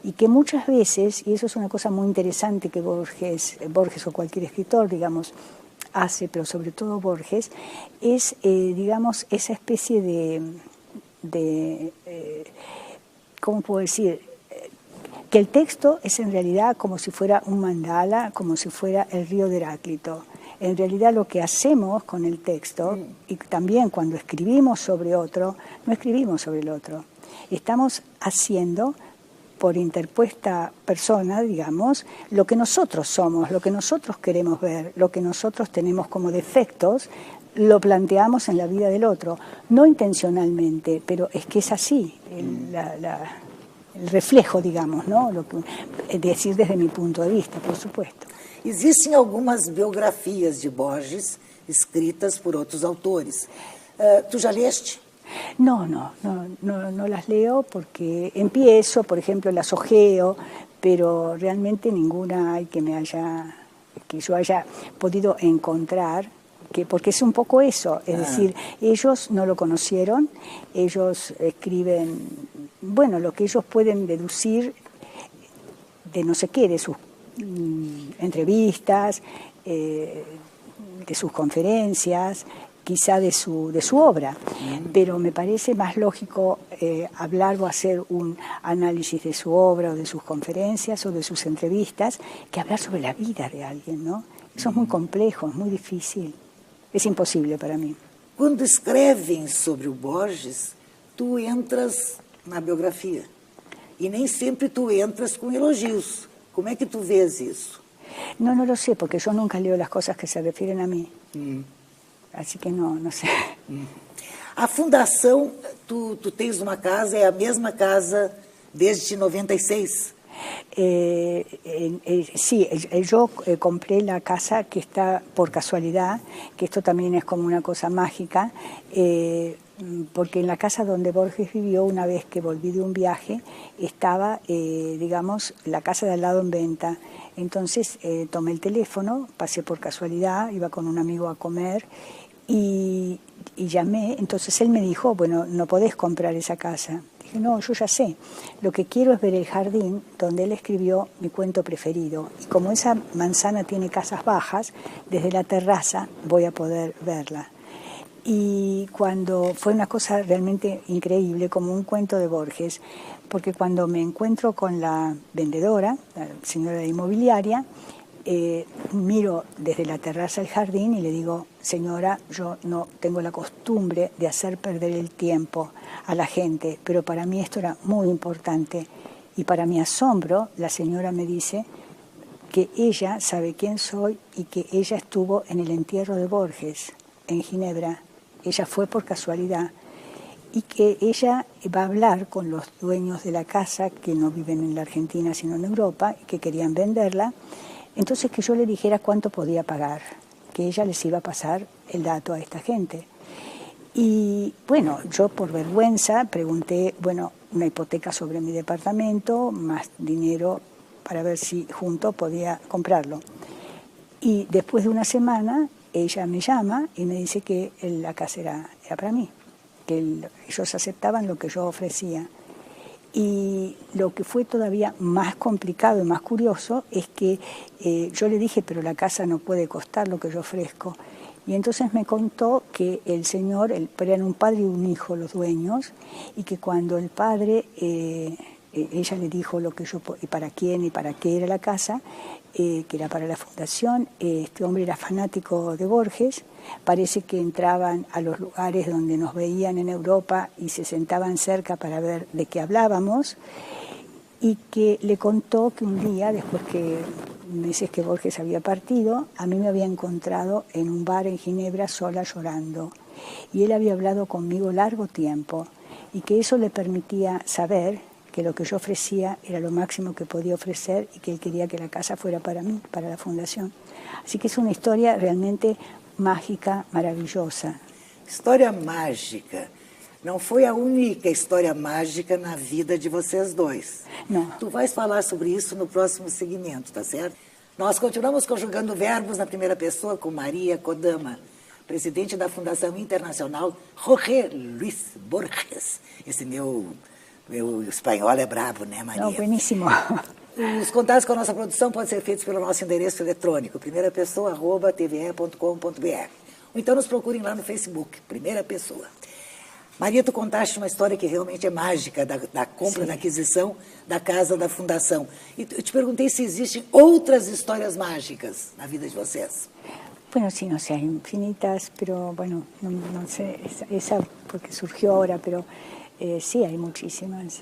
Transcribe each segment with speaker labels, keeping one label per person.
Speaker 1: y que muchas veces, y eso es una cosa muy interesante que Borges o cualquier escritor, digamos, hace, pero sobre todo Borges, es, digamos, esa especie de ¿cómo puedo decir? Que el texto es en realidad como si fuera un mandala, como si fuera el río de Heráclito. En realidad lo que hacemos con el texto, y también cuando escribimos sobre otro, no escribimos sobre el otro. Estamos haciendo, por interpuesta persona, digamos, lo que nosotros somos, lo que nosotros queremos ver, lo que nosotros tenemos como defectos, lo planteamos en la vida del otro. No intencionalmente, pero es que es así, el reflejo, digamos, ¿no? Lo que, decir desde mi punto de vista, por supuesto.
Speaker 2: Existem algumas biografias de Borges escritas por outros autores. ¿Tú já leste?
Speaker 1: No las leo porque empiezo, por ejemplo, las ojeo, pero realmente ninguna hay que yo haya podido encontrar, porque es un poco eso, es decir, ellos no lo conocieron, ellos escriben, bueno, lo que ellos pueden deducir de no sé qué, de sus entrevistas, de sus conferencias, quizá de su obra, pero me parece más lógico hablar o hacer un análisis de su obra o de sus conferencias o de sus entrevistas que hablar sobre la vida de alguien, ¿no? Eso es muy complejo, es muy difícil, es imposible para mí.
Speaker 2: Quando escrevem sobre o Borges, tu entras na biografia e nem sempre tu entras com elogios. Como é que tu vês isso?
Speaker 1: No lo sé, porque yo nunca leo las cosas que se refieren a mí. Así que no sé.
Speaker 2: A fundação, tu tens uma casa, é a mesma casa desde 96?
Speaker 1: Sí, yo compré la casa que está por casualidad, que esto también es como una cosa mágica, porque en la casa donde Borges vivió, una vez que volví de un viaje, estaba, digamos, la casa de al lado en venta. Entonces tomé el teléfono, pasé por casualidad, iba con un amigo a comer y llamé. Entonces él me dijo, bueno, no podés comprar esa casa. Dije, no, yo ya sé, lo que quiero es ver el jardín donde él escribió mi cuento preferido. Y como esa manzana tiene casas bajas, desde la terraza voy a poder verla. Y cuando fue una cosa realmente increíble, como un cuento de Borges, porque cuando me encuentro con la vendedora, la señora de inmobiliaria, miro desde la terraza el jardín y le digo, señora, yo no tengo la costumbre de hacer perder el tiempo a la gente, pero para mí esto era muy importante. Y para mi asombro, la señora me dice que ella sabe quién soy y que ella estuvo en el entierro de Borges, en Ginebra. Ella fue por casualidad. Y que ella va a hablar con los dueños de la casa, que no viven en la Argentina sino en Europa, y que querían venderla. Entonces que yo le dijera cuánto podía pagar, que ella les iba a pasar el dato a esta gente. Y bueno, yo por vergüenza pregunté, bueno, una hipoteca sobre mi departamento, más dinero para ver si junto podía comprarlo. Y después de una semana, ella me llama y me dice que la casa era para mí, que ellos aceptaban lo que yo ofrecía. Y lo que fue todavía más complicado y más curioso es que yo le dije, pero la casa no puede costar lo que yo ofrezco. Y entonces me contó que el señor, eran un padre y un hijo los dueños, y que cuando el padre, ella le dijo lo que yo, y para quién y para qué era la casa, que era para la fundación, este hombre era fanático de Borges, parece que entraban a los lugares donde nos veían en Europa y se sentaban cerca para ver de qué hablábamos, y que le contó que un día, después que meses que Borges había partido, a mí me había encontrado en un bar en Ginebra sola llorando, y él había hablado conmigo largo tiempo, y que eso le permitía saber que lo que yo ofrecía era lo máximo que podía ofrecer y que él quería que la casa fuera para mí, para la fundación. Así que es una historia realmente mágica, maravillosa.
Speaker 2: História mágica. Não foi a única história mágica na vida de vocês dois.
Speaker 1: Não.
Speaker 2: Tu vais falar sobre isso no próximo segmento, tá certo? Nós continuamos conjugando verbos na primeira pessoa com Maria Kodama, presidente da Fundação Internacional Jorge Luis Borges. Esse meu O espanhol é brabo, né, Maria?
Speaker 1: No, buenísimo.
Speaker 2: Os contatos com a nossa produção podem ser feitos pelo nosso endereço eletrônico, primeirapessoa@tve.com.br. Ou então nos procurem lá no Facebook, Primeira Pessoa. Maria, tu contaste uma história que realmente é mágica, da compra,
Speaker 1: Sim.
Speaker 2: da aquisição da casa da fundação. E eu te perguntei se existem outras histórias mágicas na vida de vocês.
Speaker 1: Bueno, sí, no sé, hay infinitas, pero bueno, no sé, esa porque surgió ahora, pero sí, hay muchísimas,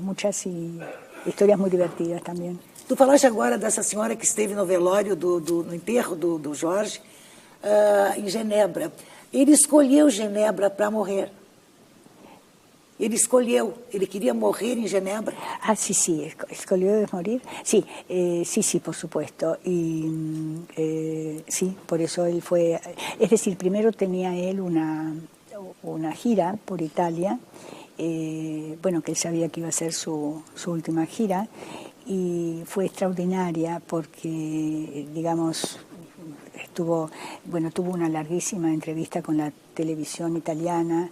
Speaker 1: muchas y historias muy divertidas también.
Speaker 2: Tu falaste agora dessa senhora que esteve no velório, no enterro do Jorge, em Genebra. Ele escolheu Genebra para morrer. Ele escolheu, ele quería morrer en Ginebra.
Speaker 1: Ah, sí, sí, escolhió morir. Sí, sí, por supuesto. Y sí, por eso él fue... Es decir, primero tenía él una gira por Italia, bueno, que él sabía que iba a ser su última gira, y fue extraordinaria porque, digamos, tuvo una larguísima entrevista con la televisión italiana.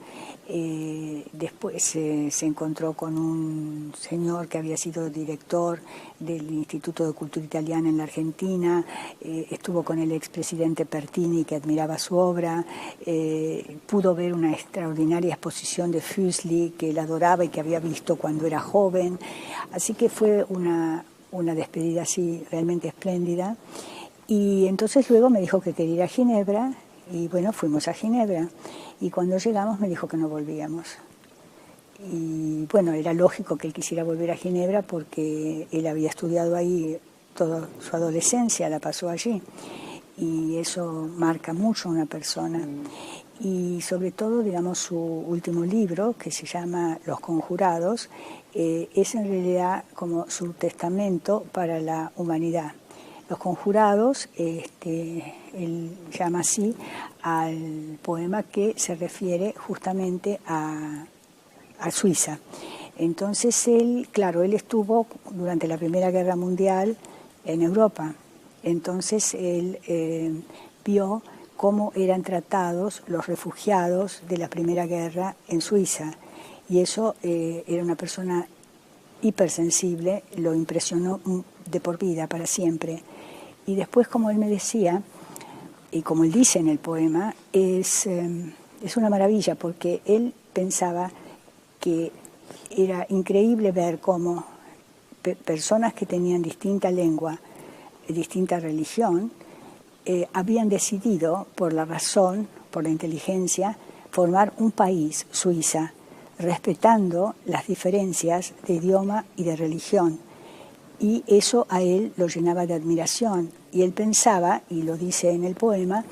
Speaker 1: Después se encontró con un señor que había sido director del Instituto de Cultura Italiana en la Argentina, estuvo con el expresidente Pertini, que admiraba su obra, pudo ver una extraordinaria exposición de Füssli que él adoraba y que había visto cuando era joven, así que fue una despedida así realmente espléndida. Y entonces luego me dijo que quería ir a Ginebra, y bueno, fuimos a Ginebra, y cuando llegamos me dijo que no volvíamos. Y bueno, era lógico que él quisiera volver a Ginebra porque él había estudiado ahí toda su adolescencia, la pasó allí, y eso marca mucho a una persona. Y sobre todo, digamos, su último libro, que se llama Los Conjurados, es en realidad como su testamento para la humanidad. Los Conjurados, él llama así al poema que se refiere justamente a Suiza. Entonces él estuvo durante la Primera Guerra Mundial en Europa. Entonces él vio cómo eran tratados los refugiados de la Primera Guerra en Suiza. Y eso era una persona hipersensible, lo impresionó de por vida, para siempre. Y después, como él me decía, y como él dice en el poema, es una maravilla, porque él pensaba que era increíble ver cómo personas que tenían distinta lengua, distinta religión, habían decidido, por la razón, por la inteligencia, formar un país, Suiza, respetando las diferencias de idioma y de religión. Y eso a él lo llenaba de admiración. Y él pensaba, y lo dice en el poema,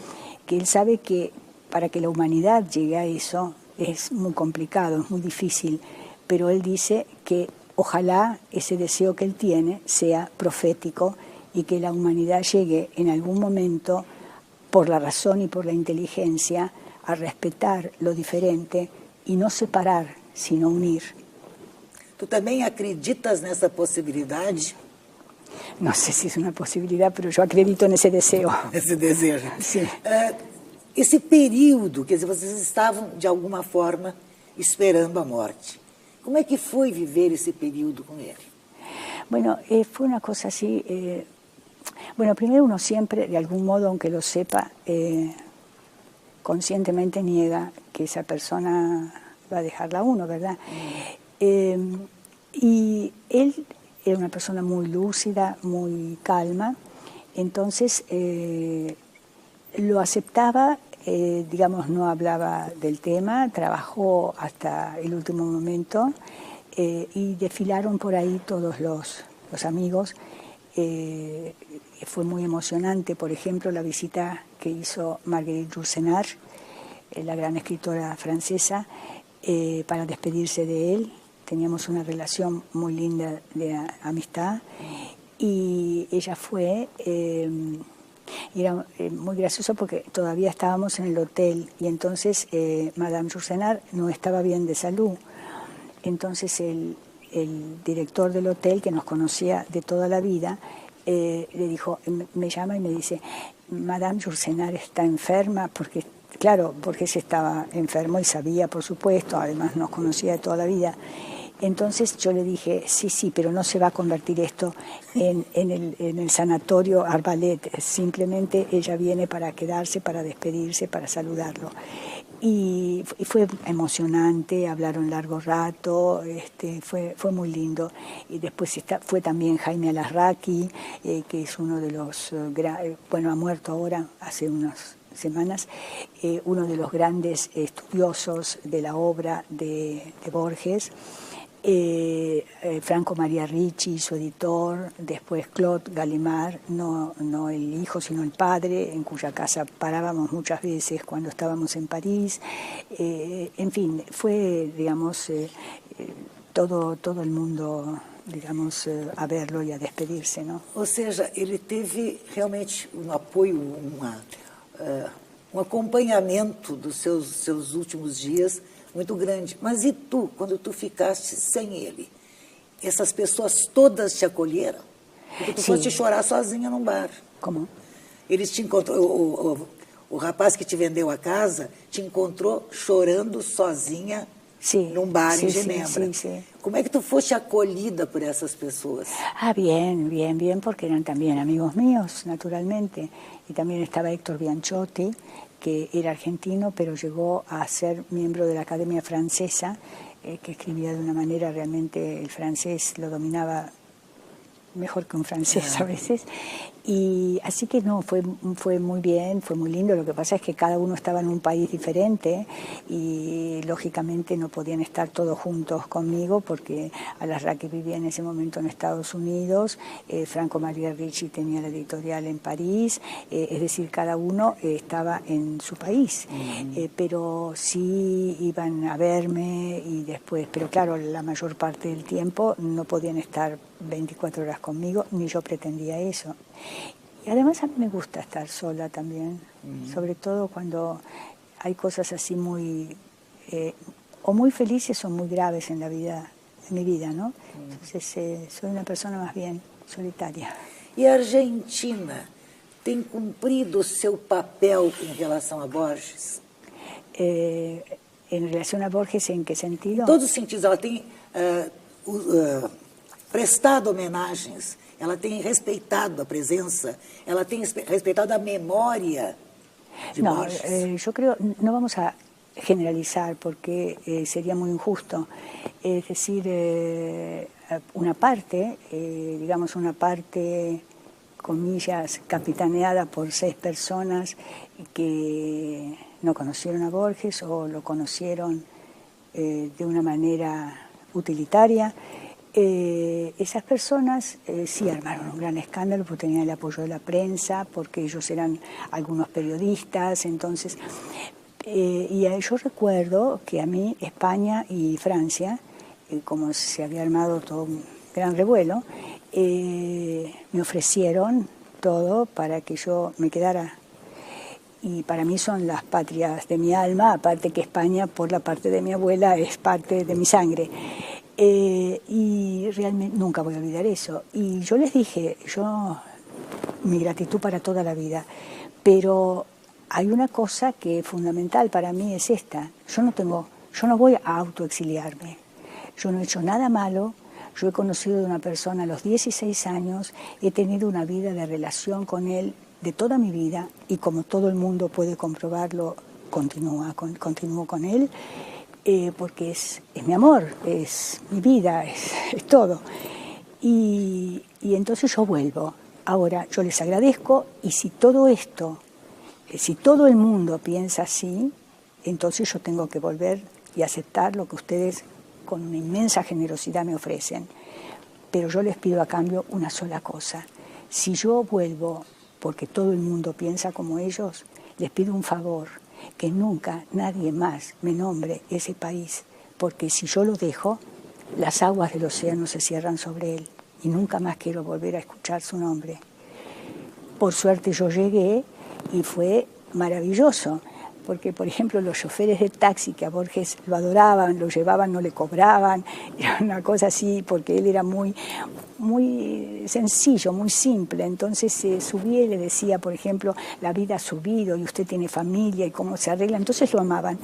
Speaker 1: que él sabe que para que la humanidad llegue a eso es muy complicado, es muy difícil, pero él dice que ojalá ese deseo que él tiene sea profético y que la humanidad llegue en algún momento, por la razón y por la inteligencia, a respetar lo diferente y no separar, sino unir.
Speaker 2: Tu também acreditas nessa possibilidade?
Speaker 1: No sé si es una posibilidad, pero yo acredito en ese deseo.
Speaker 2: Esse desejo.
Speaker 1: Sí.
Speaker 2: Esse período, quer dizer, vocês estavam, de alguma forma, esperando a morte. Como é que foi viver esse período com ele?
Speaker 1: Bueno, fue una cosa así. Bueno, primero uno siempre, de algún modo, aunque lo sepa, conscientemente niega que esa persona va a dejarla a uno, ¿verdad? Y él era una persona muy lúcida, muy calma, entonces lo aceptaba, digamos, no hablaba del tema, trabajó hasta el último momento y desfilaron por ahí todos los amigos. Fue muy emocionante, por ejemplo, la visita que hizo Marguerite Yourcenar, la gran escritora francesa, para despedirse de él. Teníamos una relación muy linda de amistad y ella fue, y era muy gracioso porque todavía estábamos en el hotel y entonces Madame Yourcenar no estaba bien de salud. Entonces el director del hotel, que nos conocía de toda la vida, le dijo, me llama y me dice, Madame Yourcenar está enferma, porque claro, porque ella estaba enfermo y sabía, por supuesto, además nos conocía de toda la vida. Entonces yo le dije, sí, pero no se va a convertir esto en el sanatorio Arbalet, simplemente ella viene para quedarse, para despedirse, para saludarlo. Y fue emocionante, hablaron largo rato, fue muy lindo. Y después fue también Jaime Alarraqui, que es uno de los, bueno, ha muerto ahora, hace unas semanas, uno de los grandes estudiosos de la obra de Borges. Franco María Ricci, su editor, después Claude Gallimard, no el hijo sino el padre, en cuya casa parábamos muchas veces cuando estábamos en París. En fin, fue, digamos, todo el mundo, digamos, a verlo y a despedirse, ¿no?
Speaker 2: Ou seja, ele teve realmente apoio, acompanhamento dos seus últimos dias muito grande. Mas e tu, quando tu ficaste sem ele? Essas pessoas todas te acolheram? Porque tu foste chorar sozinha num bar.
Speaker 1: Como?
Speaker 2: Eles te encontrou, o rapaz que te vendeu a casa te encontrou chorando sozinha num bar em Genebra.
Speaker 1: Sí.
Speaker 2: Como é que tu foste acolhida por essas pessoas?
Speaker 1: Bien, porque eran también amigos míos, naturalmente. Y también estaba Héctor Bianchotti, que era argentino, pero llegó a ser miembro de la Academia Francesa, que escribía de una manera realmente, el francés lo dominaba mejor que un francés a veces. Y así que no, fue muy bien, fue muy lindo. Lo que pasa es que cada uno estaba en un país diferente y lógicamente no podían estar todos juntos conmigo porque Alarraqui vivía en ese momento en Estados Unidos, Franco María Ricci tenía la editorial en París, es decir, cada uno estaba en su país, pero sí iban a verme y después, pero claro, la mayor parte del tiempo no podían estar 24 horas conmigo, ni yo pretendía eso. Y además a mí me gusta estar sola también, sobre todo cuando hay cosas así muy, o muy felices o muy graves en la vida, en mi vida, ¿no? Entonces soy una persona más bien solitaria.
Speaker 2: E a Argentina tem cumprido o seu papel em relação a Borges?
Speaker 1: ¿En relación a Borges en qué sentido?
Speaker 2: Em todos os sentidos, ela tem prestado homenagens, ela tem respeitado a presença, ela tem respeitado a memória de Borges.
Speaker 1: Yo creo, no vamos a generalizar porque sería muy injusto. Es decir, una parte, digamos una parte, comillas, capitaneada por 6 personas que no conocieron a Borges o lo conocieron de una manera utilitaria. Esas personas sí armaron un gran escándalo porque tenían el apoyo de la prensa, porque ellos eran algunos periodistas, entonces, y yo recuerdo que a mí España y Francia, como se había armado todo un gran revuelo, me ofrecieron todo para que yo me quedara. Y para mí son las patrias de mi alma, aparte que España, por la parte de mi abuela, es parte de mi sangre. Y realmente nunca voy a olvidar eso. Y yo les dije, mi gratitud para toda la vida, pero hay una cosa que es fundamental para mí, es esta. Yo no voy a autoexiliarme. Yo no he hecho nada malo. Yo he conocido a una persona a los 16 años, he tenido una vida de relación con él de toda mi vida y como todo el mundo puede comprobarlo, continúo con él. Porque es mi amor, es mi vida, es todo. Y entonces yo vuelvo. Ahora, yo les agradezco y si todo esto, si todo el mundo piensa así, entonces yo tengo que volver y aceptar lo que ustedes con una inmensa generosidad me ofrecen. Pero yo les pido a cambio una sola cosa. Si yo vuelvo porque todo el mundo piensa como ellos, les pido un favor, que nunca nadie más me nombre ese país, porque si yo lo dejo, las aguas del océano se cierran sobre él y nunca más quiero volver a escuchar su nombre. Por suerte yo llegué y fue maravilloso, porque por ejemplo los choferes de taxi que a Borges lo adoraban, lo llevaban, no le cobraban, era una cosa así, porque él era muy sencillo, muy simple. Entonces subía y le decía, por ejemplo, la vida ha subido y usted tiene familia y cómo se arregla, entonces lo amaban.